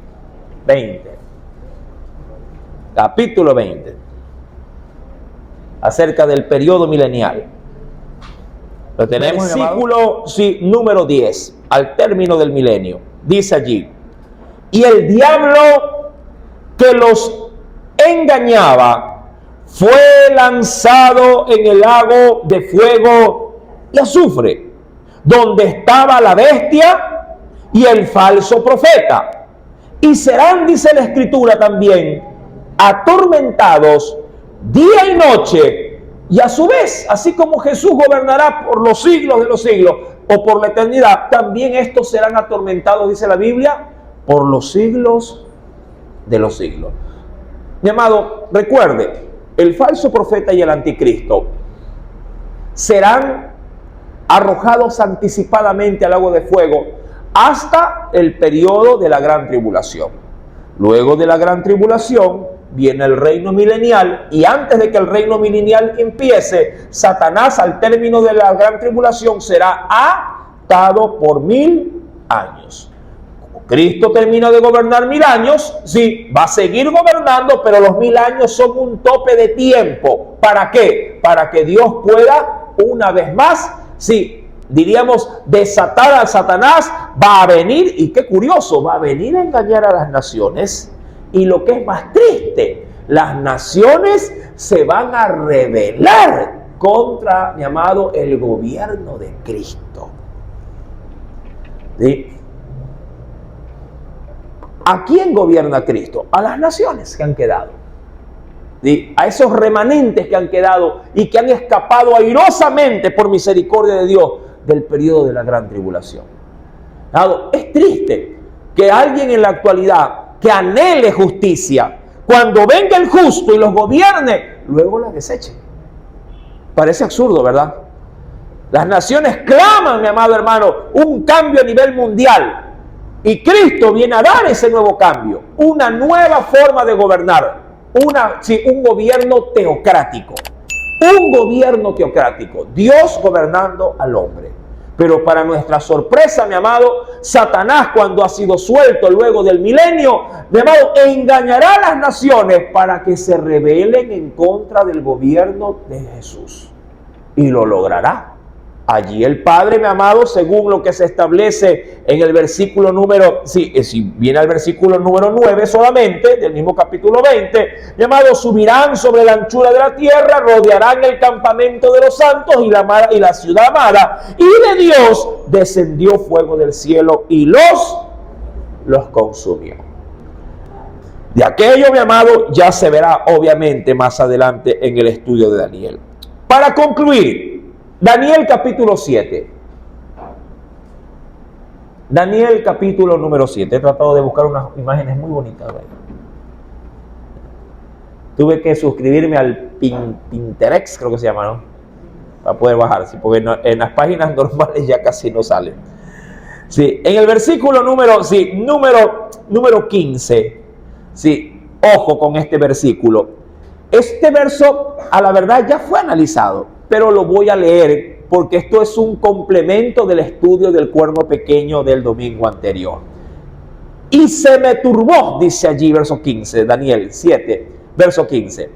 Capítulo 20. Acerca del periodo milenial. Lo tenemos, versículo, sí, número 10, al término del milenio. Dice allí, y el diablo que los engañaba fue lanzado en el lago de fuego y azufre, donde estaba la bestia y el falso profeta. Y serán, dice la Escritura también, atormentados día y noche. Y a su vez, así como Jesús gobernará por los siglos de los siglos o por la eternidad, también estos serán atormentados, dice la Biblia, por los siglos de los siglos. Mi amado, recuerde, el falso profeta y el anticristo serán arrojados anticipadamente al lago de fuego hasta el periodo de la gran tribulación. Luego de la gran tribulación viene el reino milenial, y antes de que el reino milenial empiece, Satanás al término de la gran tribulación será atado por 1000 años. Cristo termina de gobernar 1000 años, sí, va a seguir gobernando, pero los 1000 años son un tope de tiempo. ¿Para qué? Para que Dios pueda, una vez más, sí, diríamos, desatar a Satanás. Va a venir, y qué curioso, va a venir a engañar a las naciones. Y lo que es más triste, las naciones se van a rebelar contra, mi amado, el gobierno de Cristo. ¿Sí? ¿A quién gobierna Cristo? A las naciones que han quedado. ¿Sí? A esos remanentes que han quedado y que han escapado airosamente por misericordia de Dios del periodo de la gran tribulación. Es triste que alguien en la actualidad que anhele justicia, cuando venga el justo y los gobierne, luego la deseche. Parece absurdo, ¿verdad? Las naciones claman, mi amado hermano, un cambio a nivel mundial. Y Cristo viene a dar ese nuevo cambio, una nueva forma de gobernar, un gobierno teocrático. Un gobierno teocrático, Dios gobernando al hombre. Pero para nuestra sorpresa, mi amado, Satanás, cuando ha sido suelto luego del milenio, mi amado, engañará a las naciones para que se rebelen en contra del gobierno de Jesús. Y lo logrará. Allí el Padre, mi amado, según lo que se establece en el versículo número, si viene al versículo número 9 solamente, del mismo capítulo 20, mi amado, subirán sobre la anchura de la tierra, rodearán el campamento de los santos y la ciudad amada, y de Dios descendió fuego del cielo y los consumió. De aquello, mi amado, ya se verá obviamente más adelante en el estudio de Daniel. Para concluir, Daniel capítulo 7. Daniel capítulo número 7. He tratado de buscar unas imágenes muy bonitas. Tuve que suscribirme al Pinterest, creo que se llama, ¿no? Para poder bajar, ¿sí? Porque en las páginas normales ya casi no salen. Sí, en el versículo número 15. Sí, ojo con este versículo. Este verso, a la verdad, ya fue analizado, pero lo voy a leer porque esto es un complemento del estudio del cuerno pequeño del domingo anterior. Y se me turbó, dice allí verso 15, Daniel 7, verso 15.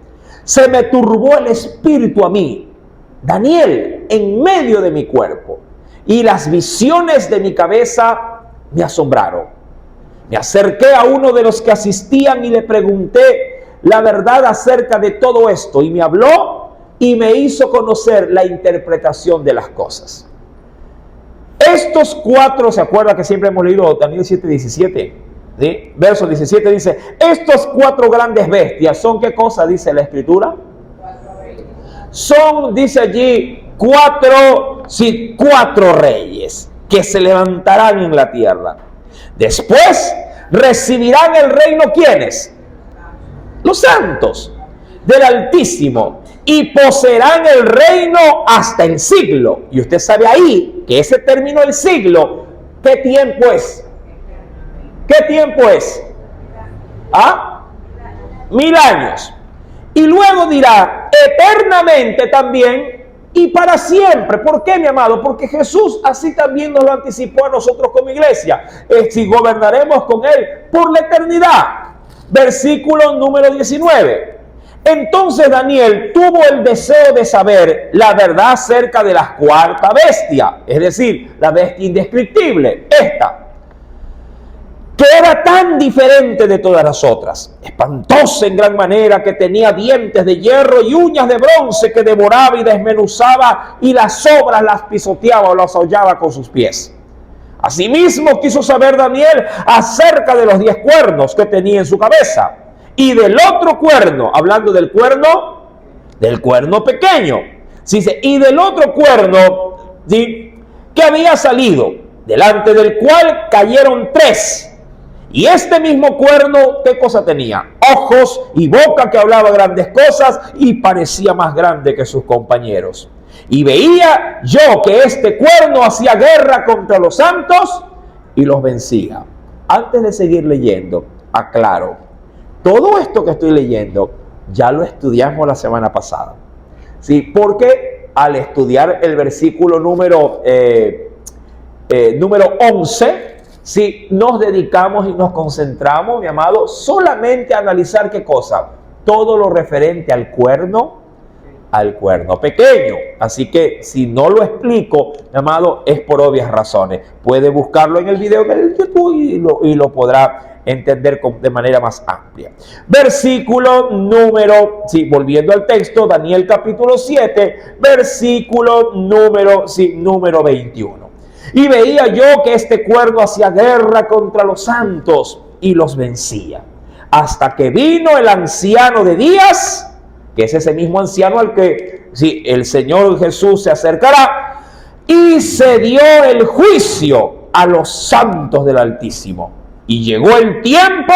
Se me turbó el espíritu a mí, Daniel, en medio de mi cuerpo, y las visiones de mi cabeza me asombraron. Me acerqué a uno de los que asistían y le pregunté la verdad acerca de todo esto, y me habló y me hizo conocer la interpretación de las cosas. Estos cuatro, ¿se acuerda que siempre hemos leído Daniel 7:17? ¿Sí? Verso 17 dice, estos cuatro grandes bestias, ¿son qué cosa dice la Escritura? Son, dice allí, cuatro reyes que se levantarán en la tierra. Después recibirán el reino, ¿quiénes? Los santos del Altísimo, y poseerán el reino hasta el siglo. Y usted sabe ahí que ese término, el siglo, ¿qué tiempo es? ¿Qué tiempo es? 1000 años. Y luego dirá, eternamente también y para siempre. ¿Por qué, mi amado? Porque Jesús así también nos lo anticipó a nosotros como iglesia. Si gobernaremos con Él por la eternidad. Versículo número 19. Entonces Daniel tuvo el deseo de saber la verdad acerca de la cuarta bestia, es decir, la bestia indescriptible, esta, que era tan diferente de todas las otras, espantosa en gran manera, que tenía dientes de hierro y uñas de bronce, que devoraba y desmenuzaba, y las sobras las pisoteaba o las hollaba con sus pies. Asimismo quiso saber Daniel acerca de los 10 cuernos que tenía en su cabeza, y del otro cuerno, hablando del cuerno pequeño, dice, y del otro cuerno, ¿sí?, que había salido, delante del cual cayeron 3. Y este mismo cuerno, ¿qué cosa tenía? Ojos y boca que hablaba grandes cosas, y parecía más grande que sus compañeros. Y veía yo que este cuerno hacía guerra contra los santos y los vencía. Antes de seguir leyendo, aclaro, todo esto que estoy leyendo ya lo estudiamos la semana pasada. ¿Sí? Porque al estudiar el versículo número 11, ¿sí?, nos dedicamos y nos concentramos, mi amado, solamente a analizar ¿qué cosa? Todo lo referente al cuerno pequeño. Así que si no lo explico, mi amado, es por obvias razones. Puede buscarlo en el video del YouTube y lo podrá entender de manera más amplia. Versículo número, volviendo al texto, Daniel capítulo 7, versículo número 21. Y veía yo que este cuerno hacía guerra contra los santos y los vencía, hasta que vino el anciano de días, que es ese mismo anciano al que el Señor Jesús se acercará, y se dio el juicio a los santos del Altísimo. Y llegó el tiempo,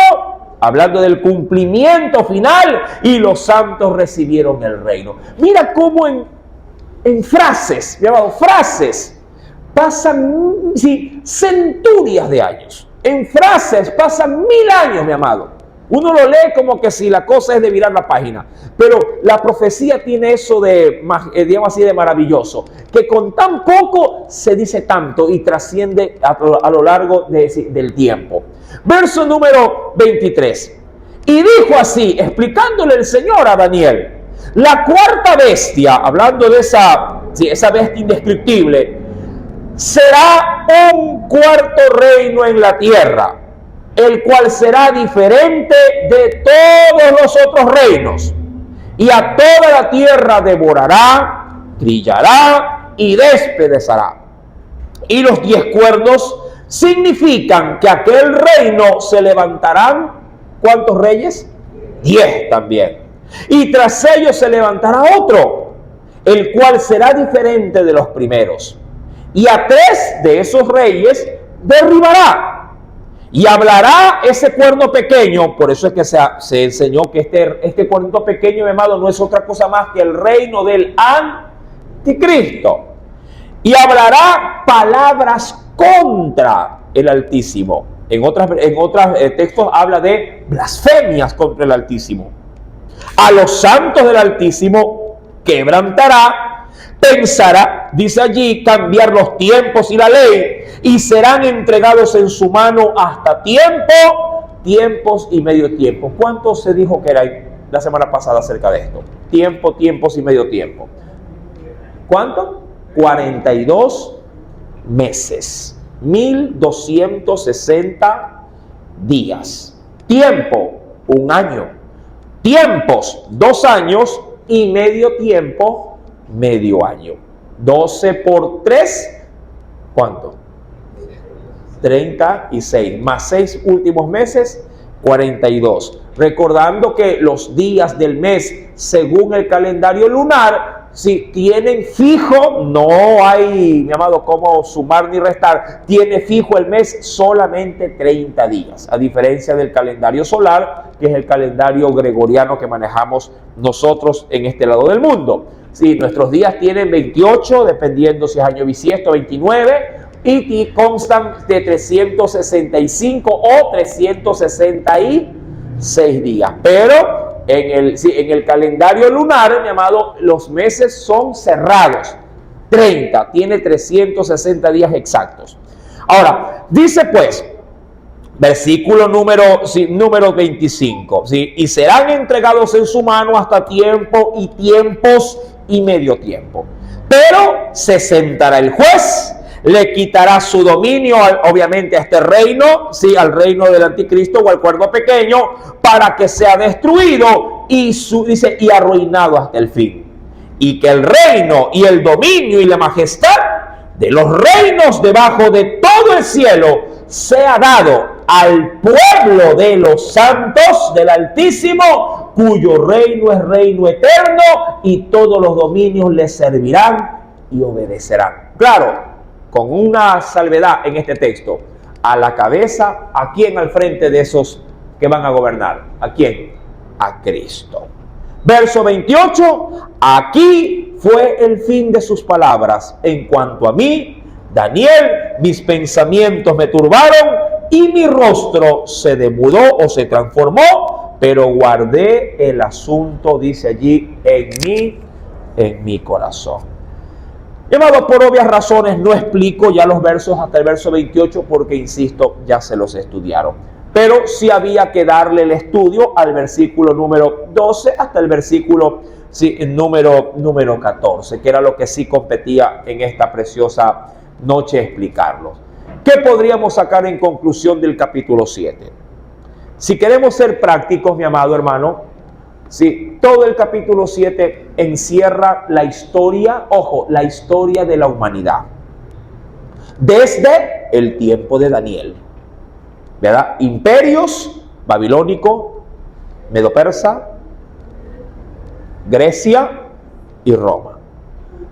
hablando del cumplimiento final, y los santos recibieron el reino. Mira cómo en frases, pasan centurias de años. En frases pasan 1000 años, mi amado. Uno lo lee como que si la cosa es de virar la página, pero la profecía tiene eso de, digamos así, de maravilloso, que con tan poco se dice tanto y trasciende a lo largo del tiempo. Verso número 23. Y dijo así, explicándole el Señor a Daniel, la cuarta bestia, hablando de esa bestia indescriptible, será un cuarto reino en la tierra, el cual será diferente de todos los otros reinos, y a toda la tierra devorará, trillará y despedazará. Y los 10 cuernos significan que aquel reino se levantarán, ¿cuántos reyes? 10 también. Y tras ellos se levantará otro, el cual será diferente de los primeros. Y a 3 de esos reyes derribará. Y hablará ese cuerno pequeño, por eso es que se enseñó que este cuerno pequeño, mi amado, no es otra cosa más que el reino del anticristo. Y hablará palabras contra el Altísimo. En otros textos habla de blasfemias contra el Altísimo. A los santos del Altísimo quebrantará, pensará, dice allí, cambiar los tiempos y la ley, y serán entregados en su mano hasta tiempos y medio tiempo. ¿Cuánto se dijo que era la semana pasada acerca de esto? Tiempos y medio tiempo. ¿Cuánto? 42 meses. 1260 días. Tiempo, 1 año. Tiempos, 2 años. Y medio tiempo, medio año. 12 por 3, ¿cuánto? 36, más 6 últimos meses, 42. Recordando que los días del mes, según el calendario lunar, si tienen fijo, no hay, mi amado, cómo sumar ni restar, tiene fijo el mes solamente 30 días, a diferencia del calendario solar, que es el calendario gregoriano que manejamos nosotros en este lado del mundo. Sí, nuestros días tienen 28, dependiendo si es año bisiesto, 29, y constan de 365 o 366 días. Pero en el calendario lunar, mi amado, los meses son cerrados. 30, tiene 360 días exactos. Ahora, dice pues, versículo número 25, ¿sí? Y serán entregados en su mano hasta tiempos y medio tiempo. Pero se sentará el juez, le quitará su dominio, obviamente, a este reino, sí, al reino del anticristo o al cuerno pequeño, para que sea destruido y arruinado hasta el fin. Y que el reino y el dominio y la majestad de los reinos debajo de todo el cielo sea dado al pueblo de los santos del Altísimo, cuyo reino es reino eterno, y todos los dominios le servirán y obedecerán. Claro, con una salvedad en este texto: a la cabeza, ¿a quién al frente de esos que van a gobernar? ¿A quién? A Cristo. Verso 28, aquí fue el fin de sus palabras. En cuanto a mí, Daniel, mis pensamientos me turbaron y mi rostro se demudó o se transformó, pero guardé el asunto, dice allí, en mi corazón. Llamado, por obvias razones no explico ya los versos hasta el verso 28 porque, insisto, ya se los estudiaron. Pero sí había que darle el estudio al versículo número 12 hasta el versículo número 14, que era lo que sí competía en esta preciosa noche explicarlo. ¿Qué podríamos sacar en conclusión del capítulo 7? Si queremos ser prácticos, mi amado hermano, sí, todo el capítulo 7 encierra la historia, ojo, la historia de la humanidad. Desde el tiempo de Daniel, ¿verdad? Imperios, babilónico, medo-persa, Grecia y Roma.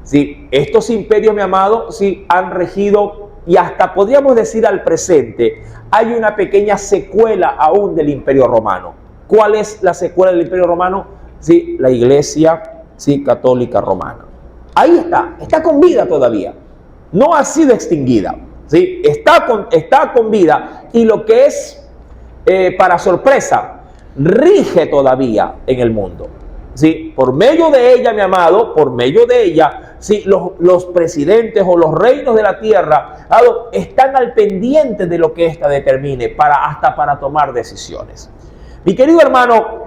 Sí, estos imperios, mi amado, sí, han regido, y hasta podríamos decir al presente, hay una pequeña secuela aún del Imperio Romano. ¿Cuál es la secuela del Imperio Romano? Sí, la Iglesia, sí, católica romana. Ahí está con vida todavía. No ha sido extinguida. ¿sí? Está con vida, y lo que es para sorpresa, rige todavía en el mundo. ¿Sí? Por medio de ella, mi amado, por medio de ella, ¿sí? los presidentes o los reinos de la tierra, amado, están al pendiente de lo que ésta determine, hasta para tomar decisiones. Mi querido hermano,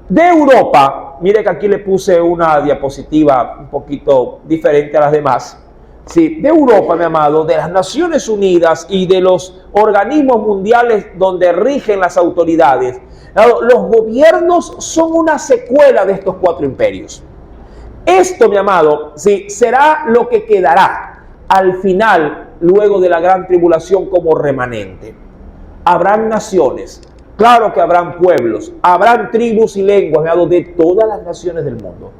de Europa, mire que aquí le puse una diapositiva un poquito diferente a las demás. Sí, de Europa, mi amado, de las Naciones Unidas y de los organismos mundiales donde rigen las autoridades, los gobiernos son una secuela de estos 4 imperios. Esto, mi amado, sí, será lo que quedará al final, luego de la gran tribulación, como remanente. Habrán naciones, claro que habrán pueblos, habrán tribus y lenguas, mi amado, de todas las naciones del mundo.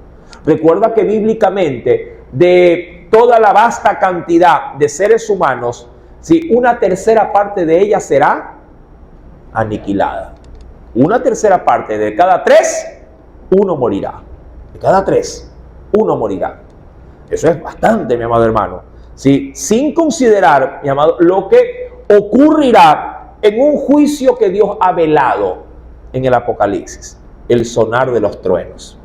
Recuerda que bíblicamente, de toda la vasta cantidad de seres humanos, sí, una tercera parte de ella será aniquilada. Una tercera parte de cada 3, 1 morirá. De cada 3, 1 morirá. Eso es bastante, mi amado hermano. ¿Sí? Sin considerar, mi amado, lo que ocurrirá en un juicio que Dios ha velado en el Apocalipsis, el sonar de los truenos.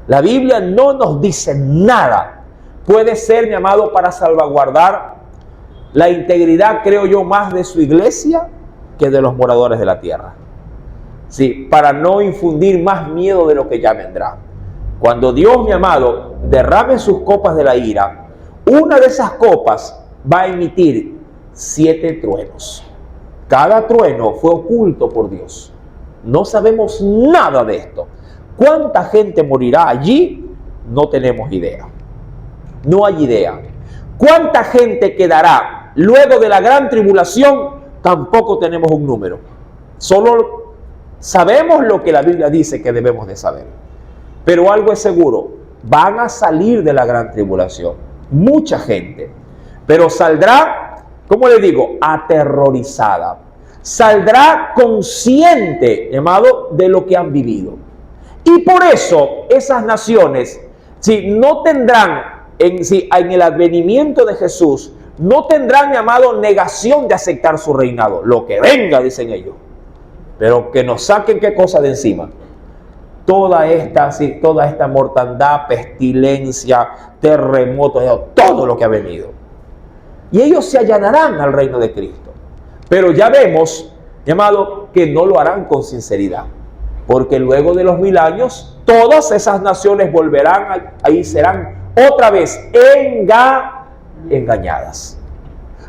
La Biblia no nos dice nada. Puede ser, mi amado, para salvaguardar la integridad, creo yo, más de su iglesia que de los moradores de la tierra. Sí, para no infundir más miedo de lo que ya vendrá. Cuando Dios, mi amado, derrame sus copas de la ira, una de esas copas va a emitir 7 truenos. Cada trueno fue oculto por Dios. No sabemos nada de esto. ¿Cuánta gente morirá allí? No tenemos idea. No hay idea. ¿Cuánta gente quedará luego de la gran tribulación? Tampoco tenemos un número. Solo sabemos lo que la Biblia dice que debemos de saber. Pero algo es seguro, van a salir de la gran tribulación mucha gente, pero saldrá, ¿cómo le digo?, aterrorizada. Saldrá consciente, amado, de lo que han vivido. Y por eso esas naciones, si no tendrán, en el advenimiento de Jesús, no tendrán, mi amado, negación de aceptar su reinado. Lo que venga, dicen ellos. Pero que nos saquen qué cosa de encima. Toda esta mortandad, pestilencia, terremotos, todo lo que ha venido. Y ellos se allanarán al reino de Cristo. Pero ya vemos, mi amado, que no lo harán con sinceridad. Porque luego de los 1000 años, todas esas naciones volverán, ahí serán otra vez engañadas.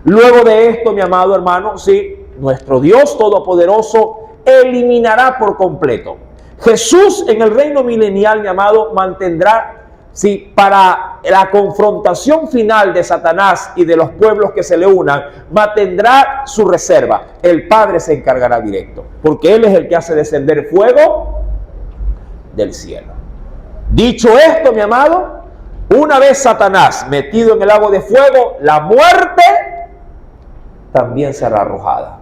Luego de esto, mi amado hermano, sí, nuestro Dios Todopoderoso eliminará por completo. Jesús en el reino milenial, mi amado, mantendrá, sí, para la confrontación final de Satanás y de los pueblos que se le unan, mantendrá su reserva. El Padre se encargará directo, porque Él es el que hace descender fuego del cielo. Dicho esto, mi amado, una vez Satanás metido en el lago de fuego, la muerte también será arrojada.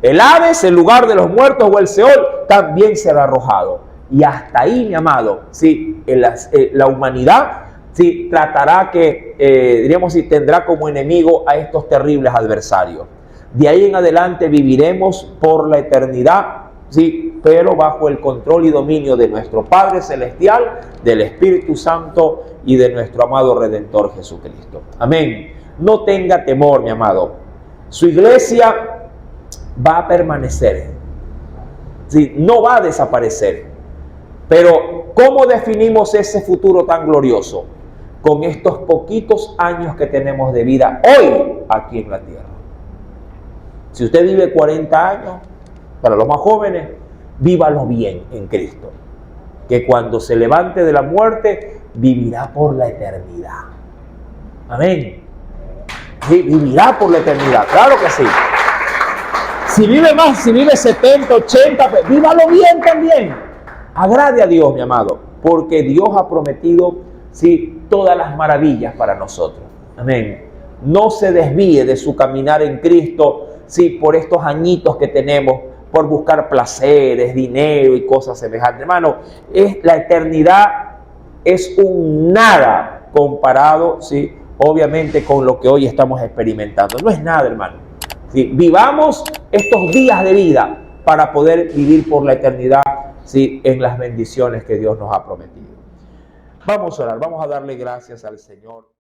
El Hades, el lugar de los muertos, o el Seol, también será arrojado. Y hasta ahí, mi amado, sí, la humanidad, sí, tratará tendrá como enemigo a estos terribles adversarios. De ahí en adelante viviremos por la eternidad, sí, pero bajo el control y dominio de nuestro Padre Celestial, del Espíritu Santo y de nuestro amado Redentor Jesucristo. Amén. No tenga temor, mi amado. Su iglesia va a permanecer, ¿sí? No va a desaparecer. Pero ¿cómo definimos ese futuro tan glorioso? Con estos poquitos años que tenemos de vida hoy aquí en la tierra. Si usted vive 40 años, para los más jóvenes, vívalo bien en Cristo, que cuando se levante de la muerte vivirá por la eternidad. Amén. Sí, vivirá por la eternidad, claro que sí. Si vive más, si vive 70, 80, vívalo bien también. Agrade a Dios, mi amado, porque Dios ha prometido, sí, todas las maravillas para nosotros. Amén. No se desvíe de su caminar en Cristo, sí, por estos añitos que tenemos, por buscar placeres, dinero y cosas semejantes. Hermano, la eternidad es un nada comparado, sí, obviamente, con lo que hoy estamos experimentando. No es nada, hermano. ¿Sí? Vivamos estos días de vida para poder vivir por la eternidad, ¿sí?, en las bendiciones que Dios nos ha prometido. Vamos a orar, vamos a darle gracias al Señor.